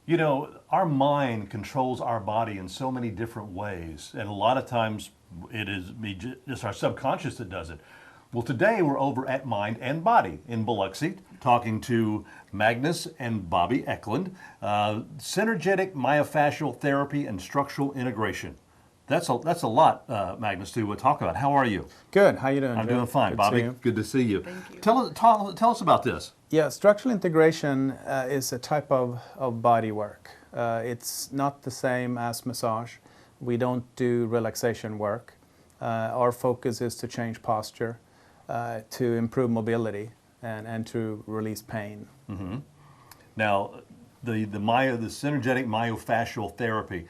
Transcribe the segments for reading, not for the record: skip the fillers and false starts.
You know, our mind controls our body in so many different ways, and a lot of times it is just our subconscious that does it. Well, today we're over at Mind and Body in Biloxi, talking to Magnus and Bobby Eklund, synergetic myofascial therapy and structural integration. That's a lot, Magnus, to talk about. How are you? Good. How you doing? I'm Joe? doing fine, Good Bobby. To see you. Good to see you. Thank you. Tell us about this. Yeah, structural integration is a type of body work. It's not the same as massage. We don't do relaxation work. Our focus is to change posture, to improve mobility, and to release pain. Mm-hmm. Now, the synergetic myofascial therapy,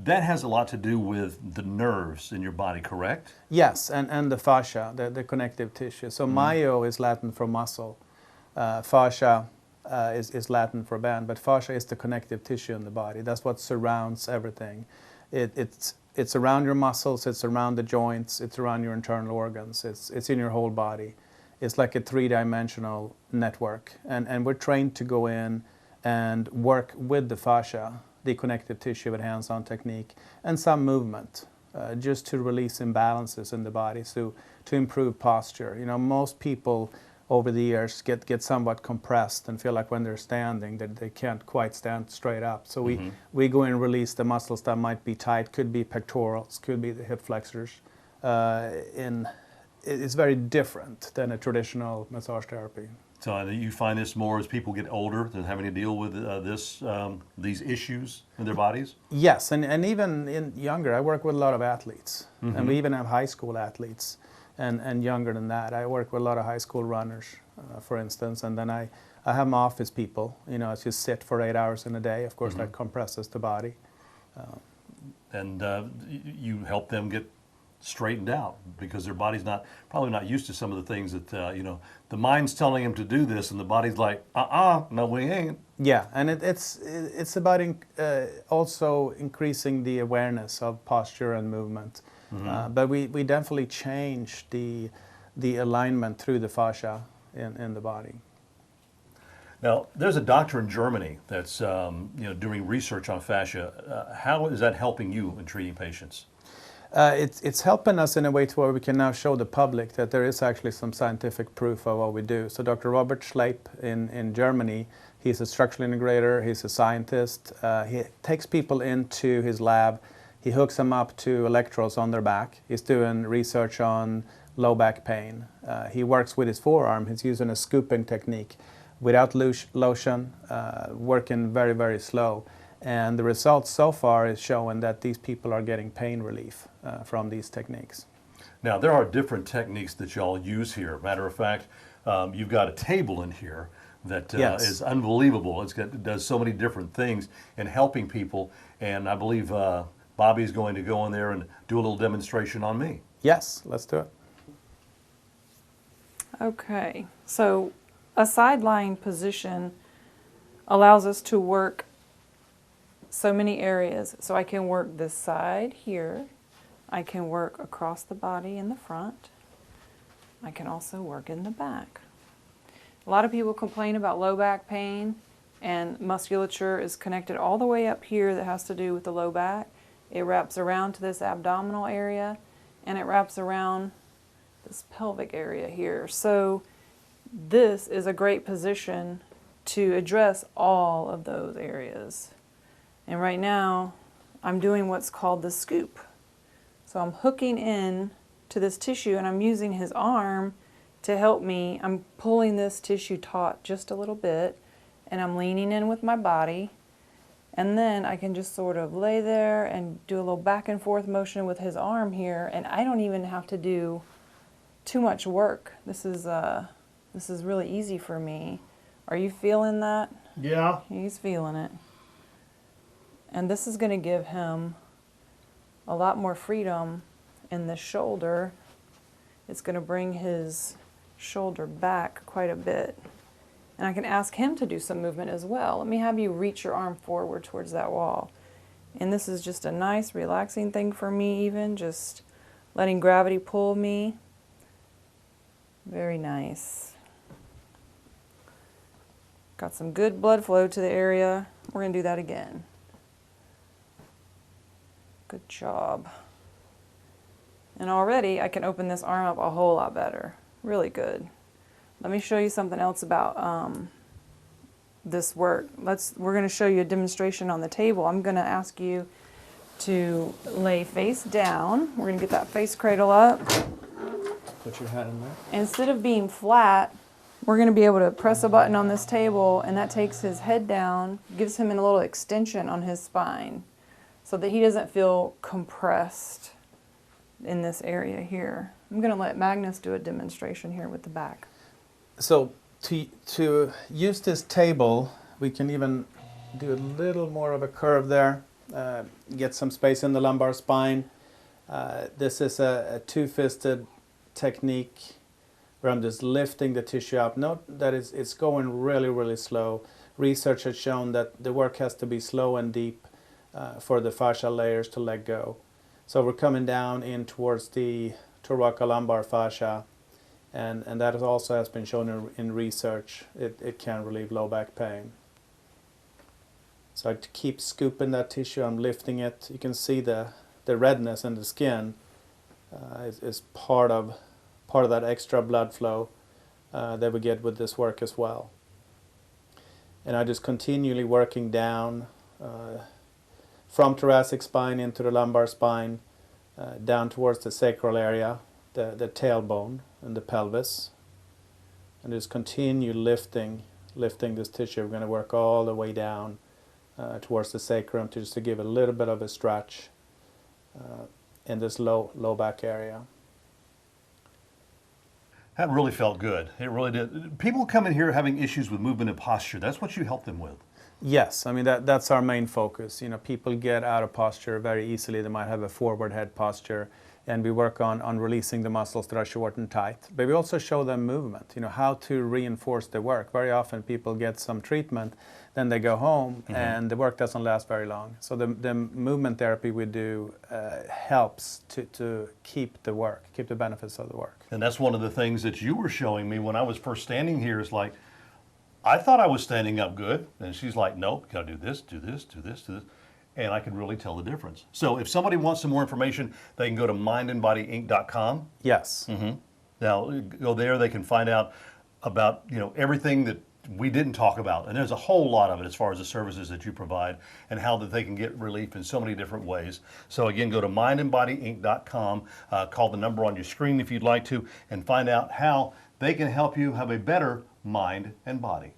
that has a lot to do with the nerves in your body, correct? Yes, and the fascia, the connective tissue. So myo is Latin for muscle. Fascia is Latin for band, but fascia is the connective tissue in the body. That's what surrounds everything. It's around your muscles, it's around the joints, it's around your internal organs, it's in your whole body. It's like a three-dimensional network. And we're trained to go in and work with the fascia, the connective tissue with hands-on technique, and some movement, just to release imbalances in the body, so to improve posture. You know, most people over the years get somewhat compressed and feel like when they're standing that they can't quite stand straight up. So we go in and release the muscles that might be tight, could be pectorals, could be the hip flexors. It's very different than a traditional massage therapy. So you find this more as people get older, than having to deal with these issues in their bodies? Yes, and even in younger, I work with a lot of athletes, and we even have high school athletes, and younger than that. I work with a lot of high school runners, for instance, and then I have my office people. You know, it's just sit for 8 hours in a day. Of course, that compresses the body. And you help them get straightened out because their body's probably not used to some of the things that you know, the mind's telling them to do this and the body's like, no we ain't. Yeah, and it's about also increasing the awareness of posture and movement. But we definitely change the alignment through the fascia in the body. Now, there's a doctor in Germany that's you know, doing research on fascia. How is that helping you in treating patients? It's helping us in a way to where we can now show the public that there is actually some scientific proof of what we do. So Dr. Robert Schleip in Germany, he's a structural integrator, he's a scientist. He takes people into his lab, he hooks them up to electrodes on their back. He's doing research on low back pain. He works with his forearm, he's using a scooping technique without lotion, working very, very slow. And the results so far is showing that these people are getting pain relief from these techniques. Now, there are different techniques that y'all use here. Matter of fact, you've got a table in here that is unbelievable. It does so many different things in helping people. And I believe Bobby's going to go in there and do a little demonstration on me. Yes, let's do it. Okay, so a side lying position allows us to work so many areas. So I can work this side here. I can work across the body in the front. I can also work in the back. A lot of people complain about low back pain, and musculature is connected all the way up here that has to do with the low back. It wraps around to this abdominal area, and it wraps around this pelvic area here. So this is a great position to address all of those areas. And right now, I'm doing what's called the scoop. So I'm hooking in to this tissue and I'm using his arm to help me. I'm pulling this tissue taut just a little bit and I'm leaning in with my body. And then I can just sort of lay there and do a little back and forth motion with his arm here, and I don't even have to do too much work. This is really easy for me. Are you feeling that? Yeah. He's feeling it. And this is going to give him a lot more freedom in the shoulder. It's going to bring his shoulder back quite a bit. And I can ask him to do some movement as well. Let me have you reach your arm forward towards that wall. And this is just a nice relaxing thing for me, even just letting gravity pull me. Very nice. Got some good blood flow to the area. We're going to do that again. Good job. And already I can open this arm up a whole lot better. Really good. Let me show you something else about this work. We're going to show you a demonstration on the table. I'm going to ask you to lay face down. We're going to get that face cradle up. Put your hand in there. Instead of being flat, we're going to be able to press a button on this table, and that takes his head down, gives him a little extension on his spine so that he doesn't feel compressed in this area here. I'm going to let Magnus do a demonstration here with the back. So to use this table, we can even do a little more of a curve there, get some space in the lumbar spine. This is a two-fisted technique where I'm just lifting the tissue up. Note that it's going really, really slow. Research has shown that the work has to be slow and deep for the fascial layers to let go. So we're coming down in towards the thoracolumbar fascia, and that also has been shown in research. It can relieve low back pain. So I keep scooping that tissue, I'm lifting it. You can see the redness in the skin is part of that extra blood flow that we get with this work as well. And I just continually working down from thoracic spine into the lumbar spine, down towards the sacral area, the tailbone and the pelvis, and just continue lifting this tissue. We're going to work all the way down towards the sacrum just to give a little bit of a stretch in this low back area. That really felt good. It really did. People come in here having issues with movement and posture. That's what you help them with. Yes, I mean that's our main focus. You know, people get out of posture very easily. They might have a forward head posture, and we work on releasing the muscles that are short and tight. But we also show them movement. You know, how to reinforce the work. Very often people get some treatment, then they go home, and the work doesn't last very long. So the movement therapy we do helps to keep the work, keep the benefits of the work. And that's one of the things that you were showing me when I was first standing here is like, I thought I was standing up good, and she's like, nope, gotta do this, do this, do this, do this. And I could really tell the difference. So if somebody wants some more information, they can go to mindandbodyinc.com. Yes. Now, go there, they can find out about, you know, everything that we didn't talk about. And there's a whole lot of it as far as the services that you provide and how that they can get relief in so many different ways. So again, go to mindandbodyinc.com, call the number on your screen if you'd like to, and find out how they can help you have a better mind and body.